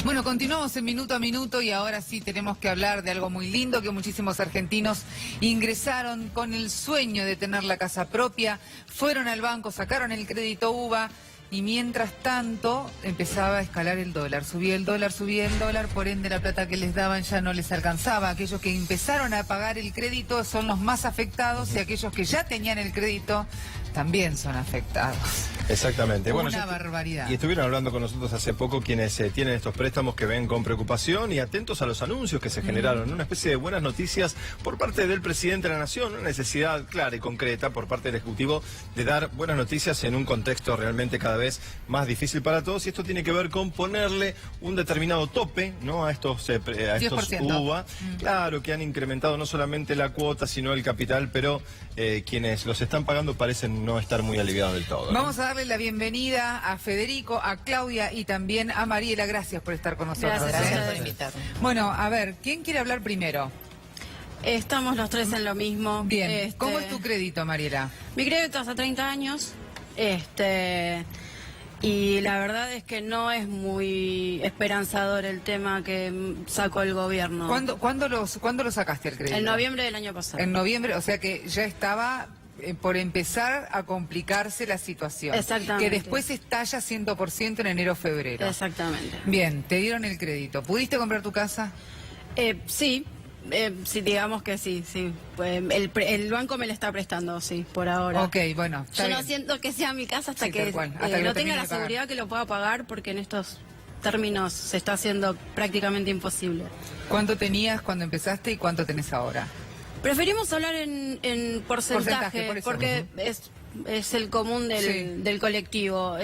Bueno, continuamos en Minuto a Minuto y ahora sí tenemos que hablar de algo muy lindo, que muchísimos argentinos ingresaron con el sueño de tener la casa propia, fueron al banco, sacaron el crédito UVA y mientras tanto empezaba a escalar el dólar. Subía el dólar, por ende la plata que les daban ya no les alcanzaba. Aquellos que empezaron a pagar el crédito son los más afectados y aquellos que ya tenían el crédito también son afectados. Exactamente. Una barbaridad. Y estuvieron hablando con nosotros hace poco quienes tienen estos préstamos que ven con preocupación y atentos a los anuncios que se generaron. Una especie de buenas noticias por parte del presidente de la Nación, una necesidad clara y concreta por parte del Ejecutivo de dar buenas noticias en un contexto realmente cada vez más difícil para todos. Y esto tiene que ver con ponerle un determinado tope, ¿no?, a estos UVA. Claro, que han incrementado no solamente la cuota, sino el capital, pero quienes los están pagando parecen no estar muy aliviados del todo, ¿no? Vamos a darle la bienvenida a Federico, a Claudia y también a Mariela. Gracias por estar con nosotros. Gracias por invitarme. Bueno, a ver, ¿quién quiere hablar primero? Estamos los tres en lo mismo. Bien. ¿Cómo es tu crédito, Mariela? Mi crédito hasta 30 años. Y la verdad es que no es muy esperanzador el tema que sacó el gobierno. ¿Cuándo lo sacaste el crédito? En noviembre del año pasado. En noviembre, o sea que ya estaba por empezar a complicarse la situación. Exactamente. Que después estalla 100% en enero-febrero. Exactamente. Bien, te dieron el crédito. ¿Pudiste comprar tu casa? Sí. Sí, digamos que sí. Pues el banco me la está prestando, sí, por ahora. Ok, bueno. Yo no siento que sea mi casa hasta Sí, que tal cual, hasta que no lo tenga termine la de pagar. seguridad que lo pueda pagar, porque en estos términos se está haciendo prácticamente imposible. ¿Cuánto tenías cuando empezaste y cuánto tenés ahora? Preferimos hablar en porcentaje, por eso. porque es el común del colectivo.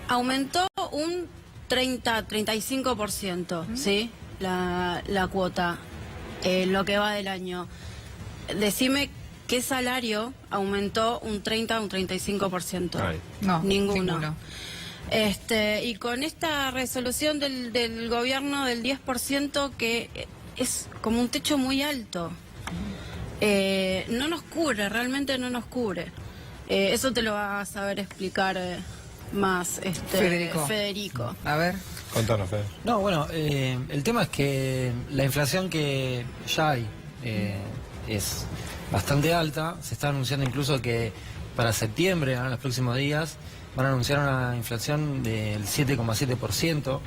Aumentó un 35%, ¿sí? La cuota, lo que va del año. Decime qué salario aumentó un 30 o un 35%. Ay. No, Ninguno. Y con esta resolución del gobierno del 10%, que es como un techo muy alto, no nos cubre, realmente no nos cubre. Eso te lo va a saber explicar más Federico. A ver. Contanos, Fede. No, bueno, el tema es que la inflación que ya hay es bastante alta. Se está anunciando incluso que para septiembre, en los próximos días, van a anunciar una inflación del 7,7%.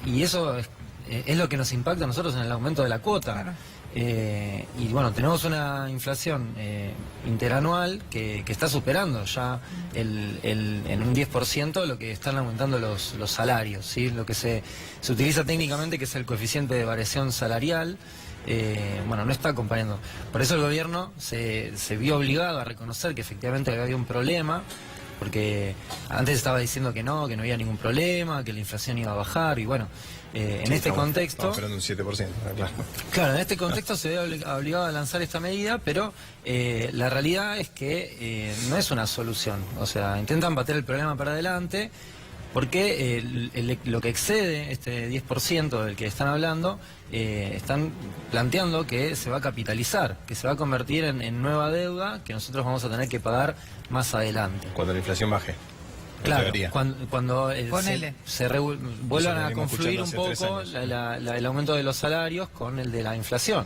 Y eso es lo que nos impacta a nosotros en el aumento de la cuota. Claro. Y bueno, tenemos una inflación interanual que está superando ya en un 10% lo que están aumentando los salarios, ¿sí? Lo que se utiliza técnicamente, que es el coeficiente de variación salarial, bueno, no está acompañando. Por eso el gobierno se vio obligado a reconocer que efectivamente había un problema, porque antes estaba diciendo que no había ningún problema, que la inflación iba a bajar, y bueno, en este contexto... Estamos esperando un 7%, claro. Claro, en este contexto se ve obligado a lanzar esta medida, pero la realidad es que no es una solución. O sea, intentan bater el problema para adelante, porque lo que excede este 10% del que están hablando, están planteando que se va a capitalizar, que se va a convertir en nueva deuda que nosotros vamos a tener que pagar más adelante. Cuando la inflación baje. Claro, cuando vuelvan a venimos confluir escuchando un hace 3 poco años. el aumento de los salarios con el de la inflación.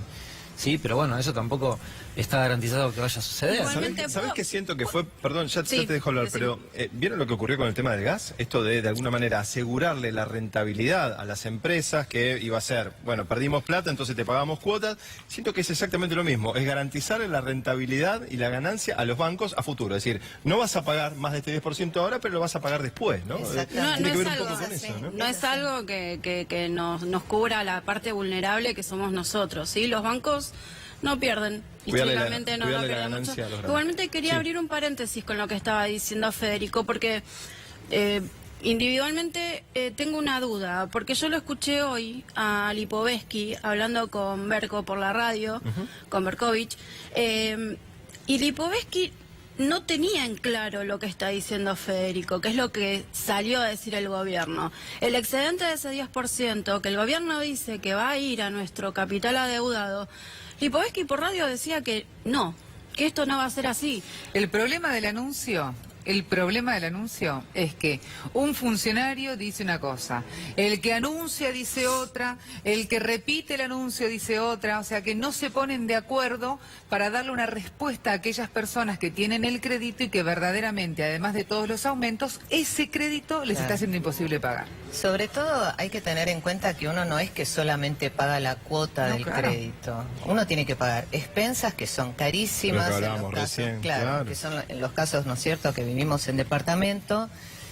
Sí, pero bueno, eso tampoco está garantizado que vaya a suceder. Igualmente, ¿Sabés qué siento que fue? Perdón, ya Sí, te dejo hablar, decime. pero ¿vieron lo que ocurrió con el tema del gas? Esto de alguna manera asegurarle la rentabilidad a las empresas, que iba a ser, bueno, perdimos plata, entonces te pagamos cuotas. Siento que es exactamente lo mismo, es garantizar la rentabilidad y la ganancia a los bancos a futuro. Es decir, no vas a pagar más de este 10% ahora, pero lo vas a pagar después, ¿no? No Tiene que ver es un poco algo con eso, ¿no? No es algo que nos cubra la parte vulnerable que somos nosotros, ¿sí? Los bancos no pierden, históricamente no cuidarle la pierden ganancia mucho. a los grandes. Igualmente quería Sí. abrir un paréntesis con lo que estaba diciendo Federico, porque individualmente tengo una duda, porque yo lo escuché hoy a Lipovetsky hablando con Berko por la radio, con Berkovich, y Lipovetsky no tenía en claro lo que está diciendo Federico, que es lo que salió a decir el gobierno. El excedente de ese 10% que el gobierno dice que va a ir a nuestro capital adeudado, Lipovetsky por radio decía que no, que esto no va a ser así. El problema del anuncio el problema del anuncio es que un funcionario dice una cosa, el que anuncia dice otra, el que repite el anuncio dice otra, o sea que no se ponen de acuerdo para darle una respuesta a aquellas personas que tienen el crédito y que verdaderamente, además de todos los aumentos, ese crédito les está haciendo imposible pagar. Sobre todo hay que tener en cuenta que uno no es que solamente paga la cuota del crédito. Uno tiene que pagar expensas que son carísimas. Lo que hablábamos recién, claro. Que son en los casos, ¿no es cierto?, que vivimos en departamento.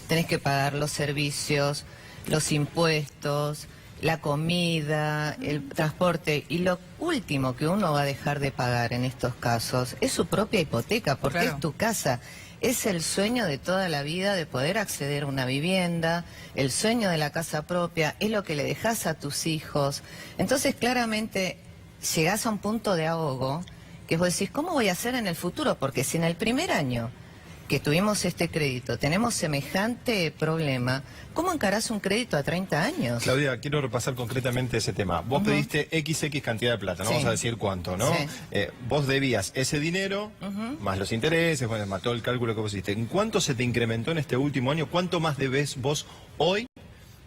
Tenés que pagar los servicios, los impuestos, la comida, el transporte. Y lo último que uno va a dejar de pagar en estos casos es su propia hipoteca, porque es tu casa. Es el sueño de toda la vida de poder acceder a una vivienda, el sueño de la casa propia, es lo que le dejas a tus hijos. Entonces, claramente, llegás a un punto de ahogo que vos decís, ¿cómo voy a hacer en el futuro? Porque si en el primer año que tuvimos este crédito tenemos semejante problema, ¿cómo encarás un crédito a 30 años? Claudia, quiero repasar concretamente ese tema. Vos pediste XX cantidad de plata, no vamos a decir cuánto, ¿no? Sí. Vos debías ese dinero, más los intereses, bueno, más todo el cálculo que vos hiciste. ¿En cuánto se te incrementó en este último año? ¿Cuánto más debés vos hoy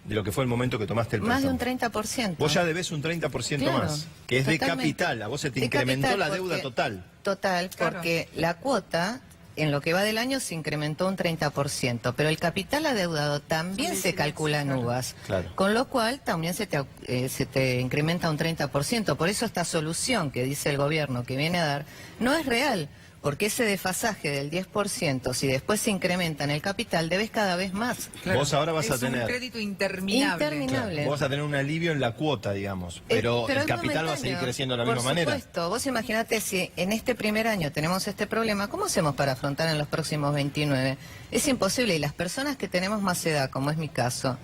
de lo que fue el momento que tomaste el préstamo? Más de un 30%. Vos ya debés un 30% Claro, más, que es de totalmente. capital. A vos se te De incrementó capital, la deuda porque- total. Total, porque la cuota en lo que va del año se incrementó un 30%, pero el capital adeudado también se calcula en uvas, Claro. con lo cual también se te incrementa un 30%. Por eso esta solución que dice el gobierno que viene a dar no es real, porque ese desfasaje del 10%, si después se incrementa en el capital, debes cada vez más. Vos ahora vas a Es tener... un crédito interminable. Interminable. Vos vas a tener un alivio en la cuota, digamos, pero el es capital va a seguir momentáneo. creciendo de la misma manera. Por supuesto, vos imaginate si en este primer año tenemos este problema, ¿cómo hacemos para afrontar en los próximos 29? Es imposible, y las personas que tenemos más edad, como es mi caso,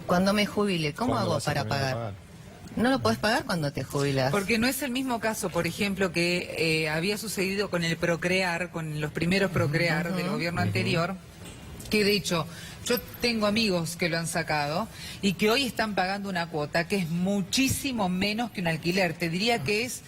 cuando me jubile, ¿cómo ¿Cuándo hago vas a para terminar de pagar? No lo podés pagar cuando te jubilas. Porque no es el mismo caso, por ejemplo, que había sucedido con el Procrear, con los primeros Procrear del gobierno anterior, que de hecho yo tengo amigos que lo han sacado y que hoy están pagando una cuota que es muchísimo menos que un alquiler. Te diría que es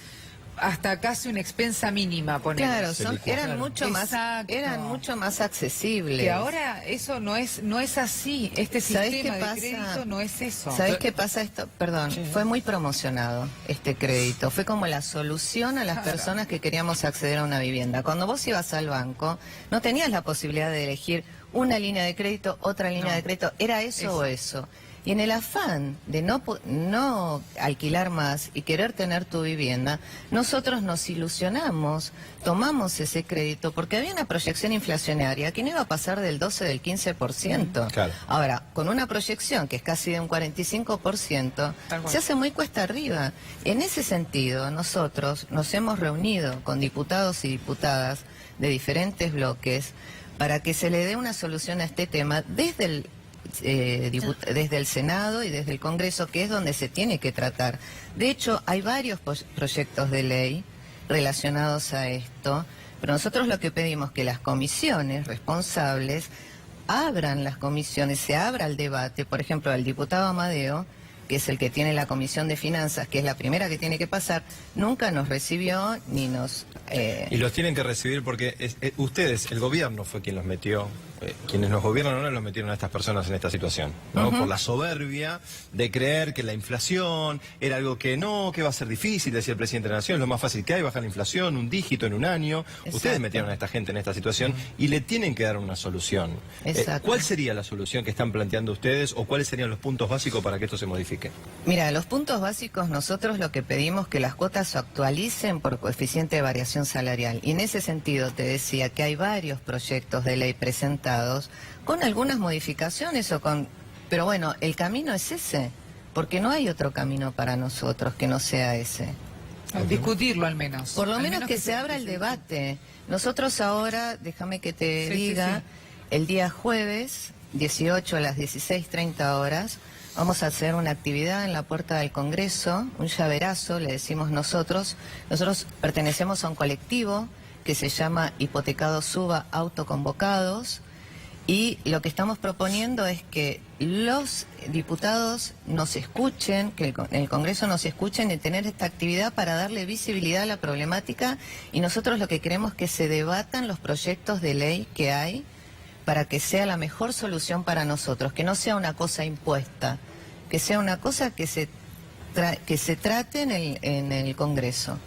hasta casi una expensa mínima, ponele. Claro, eran Claro. mucho más, Exacto. eran mucho más accesibles. Que ahora eso no es así. Este ¿Sabés sistema qué de pasa? crédito no es eso. ¿Sabés qué pasa esto? Perdón, fue muy promocionado este crédito. Fue como la solución a las personas que queríamos acceder a una vivienda. Cuando vos ibas al banco, no tenías la posibilidad de elegir una línea de crédito, otra línea de crédito. Era eso o eso. Y en el afán de no alquilar más y querer tener tu vivienda, nosotros nos ilusionamos, tomamos ese crédito porque había una proyección inflacionaria que no iba a pasar del 12, del 15%. Claro. Ahora, con una proyección que es casi de un 45%, Tal cual. se hace muy cuesta arriba. En ese sentido, nosotros nos hemos reunido con diputados y diputadas de diferentes bloques para que se le dé una solución a este tema desde el Senado y desde el Congreso, que es donde se tiene que tratar. De hecho, hay varios proyectos de ley relacionados a esto, pero nosotros lo que pedimos es que las comisiones responsables abran las comisiones, se abra el debate. Por ejemplo, al diputado Amadeo, que es el que tiene la Comisión de Finanzas, que es la primera que tiene que pasar, nunca nos recibió ni nos... Y los tienen que recibir porque ustedes, el gobierno fue quien los metió, quienes nos gobiernan ahora los metieron a estas personas en esta situación, ¿no? Por la soberbia de creer que la inflación era algo que va a ser difícil, decía el presidente de la Nación, es lo más fácil que hay, bajar la inflación, un dígito en un año. Exacto. Ustedes metieron a esta gente en esta situación y le tienen que dar una solución. Exacto. ¿Cuál sería la solución que están planteando ustedes o cuáles serían los puntos básicos para que esto se modifique? Mira, los puntos básicos, nosotros lo que pedimos es que las cuotas se actualicen por coeficiente de variación salarial. Y en ese sentido te decía que hay varios proyectos de ley presentados con algunas modificaciones pero bueno, el camino es ese, porque no hay otro camino para nosotros que no sea ese. Discutirlo al menos. Por lo Al menos que se abra el debate. Nosotros ahora, déjame que te Sí, sí, diga, sí. el día jueves, 18 a las 16:30 horas, vamos a hacer una actividad en la puerta del Congreso, un llaverazo, le decimos nosotros. Nosotros pertenecemos a un colectivo que se llama Hipotecados Suba Autoconvocados, y lo que estamos proponiendo es que los diputados nos escuchen, que el Congreso nos escuchen y tener esta actividad para darle visibilidad a la problemática, y nosotros lo que queremos es que se debatan los proyectos de ley que hay para que sea la mejor solución para nosotros, que no sea una cosa impuesta, que sea una cosa que se trate en el Congreso.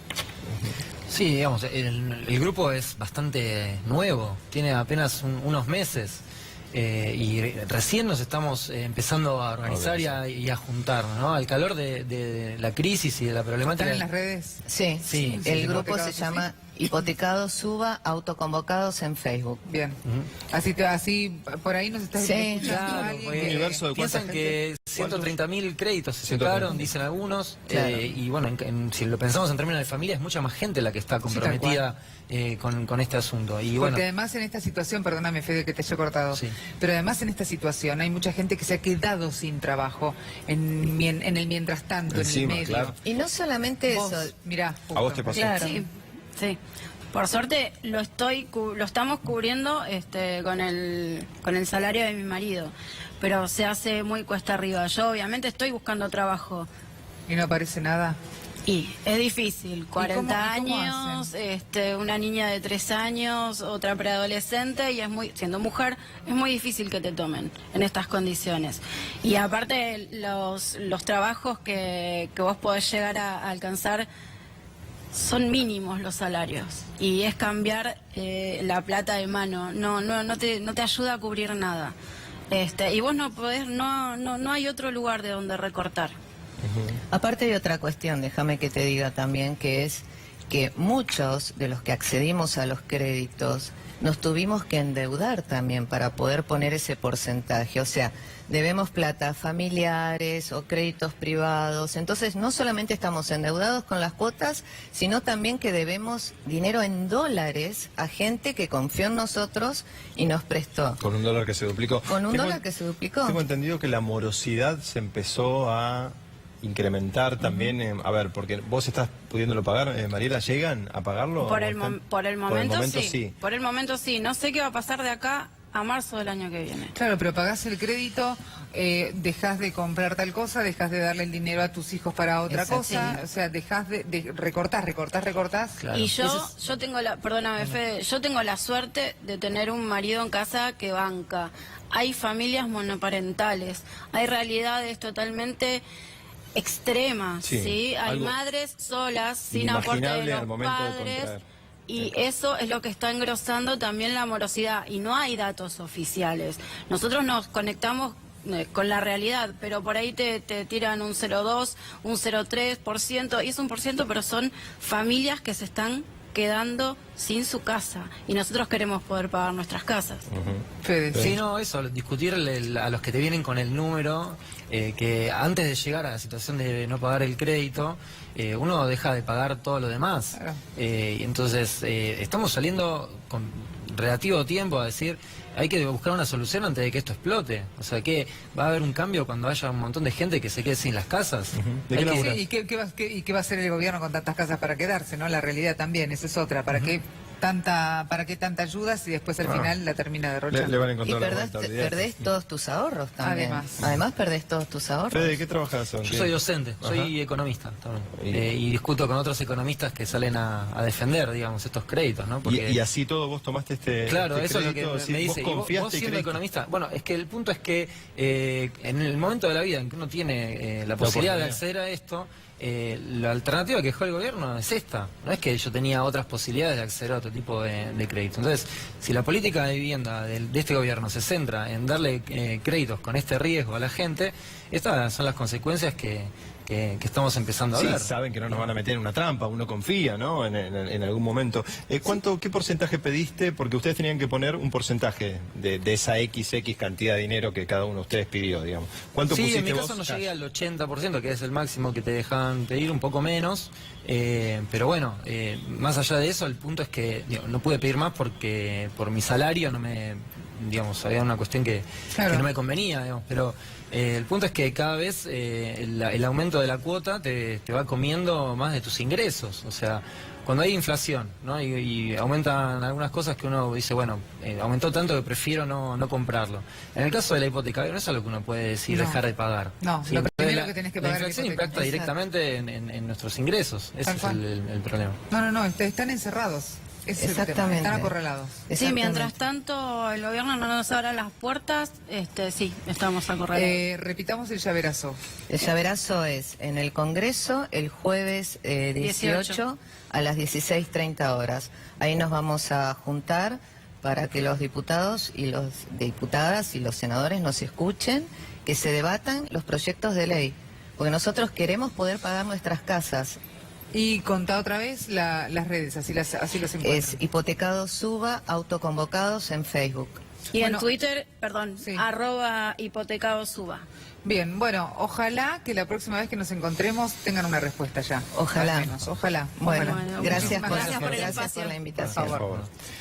Sí, digamos, el grupo es bastante nuevo, tiene apenas unos meses. Y recién nos estamos empezando a organizar y a juntar, ¿no? Al calor de la crisis y de la problemática. ¿Están en las redes? Sí, Sí, el sí, grupo se llama Hipotecados Suba, autoconvocados en Facebook. Bien. Así por ahí nos está Sí, escuchando claro, alguien pues, que- universo de cuánta piensan gente. que 130.000 créditos se sacaron, dicen algunos, Claro. y bueno, si lo pensamos en términos de familia, es mucha más gente la que está comprometida con este asunto. Y bueno, Porque además en esta situación, perdóname Fede que te haya cortado, Sí. pero además en esta situación hay mucha gente que se ha quedado sin trabajo en el mientras tanto, Encima, en el medio. claro. Y no solamente Vos, eso, mirá, ¿A vos te pasó? claro. Sí, sí. Por suerte lo estamos cubriendo con el salario de mi marido, pero se hace muy cuesta arriba. Yo obviamente estoy buscando trabajo y no aparece nada. y es difícil. 40 cómo años, una niña de 3 años, otra preadolescente y siendo mujer es muy difícil que te tomen en estas condiciones. Y aparte los trabajos que vos podés llegar a alcanzar son mínimos los salarios y es cambiar la plata de mano, no te ayuda a cubrir nada. Y vos no podés, no hay otro lugar de donde recortar. Aparte hay otra cuestión, déjame que te diga también, que es que muchos de los que accedimos a los créditos nos tuvimos que endeudar también para poder poner ese porcentaje. O sea, debemos plata a familiares o créditos privados. Entonces, no solamente estamos endeudados con las cuotas, sino también que debemos dinero en dólares a gente que confió en nosotros y nos prestó. Con un dólar que se duplicó. Con un Tengo- dólar que se duplicó. Tengo entendido que la morosidad se empezó a incrementar también. A ver, porque vos estás pudiéndolo pagar, Mariela, ¿llegan a pagarlo? Por ¿O el, están- por el momento sí. sí. Por el momento sí. No sé qué va a pasar de acá a marzo del año que viene. Claro, pero pagás el crédito, dejás de comprar tal cosa, dejás de darle el dinero a tus hijos para otra Exacto. cosa, Sí. o sea, dejás de recortás. claro. Y yo tengo perdóname Fede, yo tengo la suerte de tener un marido en casa que banca. Hay familias monoparentales, hay realidades totalmente extremas, Sí, ¿sí? Hay algo madres solas, sin aporte de inimaginable al los momento de padres. contraer. Y eso es lo que está engrosando también la morosidad. Y no hay datos oficiales. Nosotros nos conectamos con la realidad, pero por ahí te tiran un 0,2, un 0,3%, y es un por ciento, pero son familias que se están quedando sin su casa. Y nosotros queremos poder pagar nuestras casas. Fede, Sí, no, eso, discutirle a los que te vienen con el número, que antes de llegar a la situación de no pagar el crédito, uno deja de pagar todo lo demás. Claro. Y entonces, estamos saliendo con relativo tiempo a decir, hay que buscar una solución antes de que esto explote. O sea, que va a haber un cambio cuando haya un montón de gente que se quede sin las casas. ¿De qué Hay que- laburás? Sí, ¿y qué va a hacer el gobierno con tantas casas para quedarse, no? La realidad también, esa es otra. ¿Para qué tanta ayuda si después al final la termina Le derrochando? van a Y encontrar la vuelta. olvidate. perdés todos tus ahorros también. Además. Perdés todos tus ahorros. Fede, ¿qué trabajas? Yo soy docente, soy economista también. Y- Y discuto con otros economistas que salen a defender, digamos, estos créditos, ¿no? Y así todo vos tomaste este Claro, este eso es lo crédito, que decir, me dice. Vos Y confiaste vos y siendo creíste. economista, bueno, es que el punto es que en el momento de la vida en que uno tiene la posibilidad de acceder a esto, la alternativa que dejó el gobierno es esta. No es que yo tenía otras posibilidades de acceder a otro tipo de crédito. Entonces, si la política de vivienda de este gobierno se centra en darle créditos con este riesgo a la gente, estas son las consecuencias que estamos empezando a Sí, ver. saben que no nos van a meter en una trampa, uno confía, ¿no? En algún momento. ¿Qué porcentaje pediste? Porque ustedes tenían que poner un porcentaje de esa XX cantidad de dinero que cada uno de ustedes pidió, digamos. ¿Cuánto Sí, pusiste en mi vos? caso no cash? llegué al 80%, que es el máximo que te dejan pedir, un poco menos. Pero bueno, más allá de eso, el punto es que no pude pedir más porque por mi salario no me, digamos, había una cuestión que no me convenía, digamos. Pero el punto es que cada vez el aumento de la cuota te va comiendo más de tus ingresos. O sea, cuando hay inflación, ¿no? y aumentan algunas cosas que uno dice, bueno, aumentó tanto que prefiero no comprarlo. En el caso de la hipoteca, no es algo que uno puede decir No. dejar de pagar. No, Sí, lo entonces primero que tenés que pagar la es inflación la hipoteca. impacta directamente en nuestros ingresos. Ese Tal es cual. el problema. No, están encerrados. Ese es el tema, Exactamente. están acorralados. Sí, Exactamente. mientras tanto el gobierno no nos abra las puertas, sí, estamos acorralados. Repitamos el llaverazo. El llaverazo es en el Congreso el jueves 18 a las 16:30 horas. Ahí nos vamos a juntar para que los diputados y los diputadas y los senadores nos escuchen, que se debatan los proyectos de ley. Porque nosotros queremos poder pagar nuestras casas. Y contá otra vez las redes, así los encuentran. Es Hipotecados Suba, autoconvocados en Facebook. Y bueno, en Twitter, perdón, sí. @hipotecadosuba. Bien, bueno, ojalá que la próxima vez que nos encontremos tengan una respuesta ya. Ojalá. Al menos, ojalá. Bueno, ojalá. gracias Muchísimas por gracias por el gracias espacio. por la Por invitación. favor. Por favor.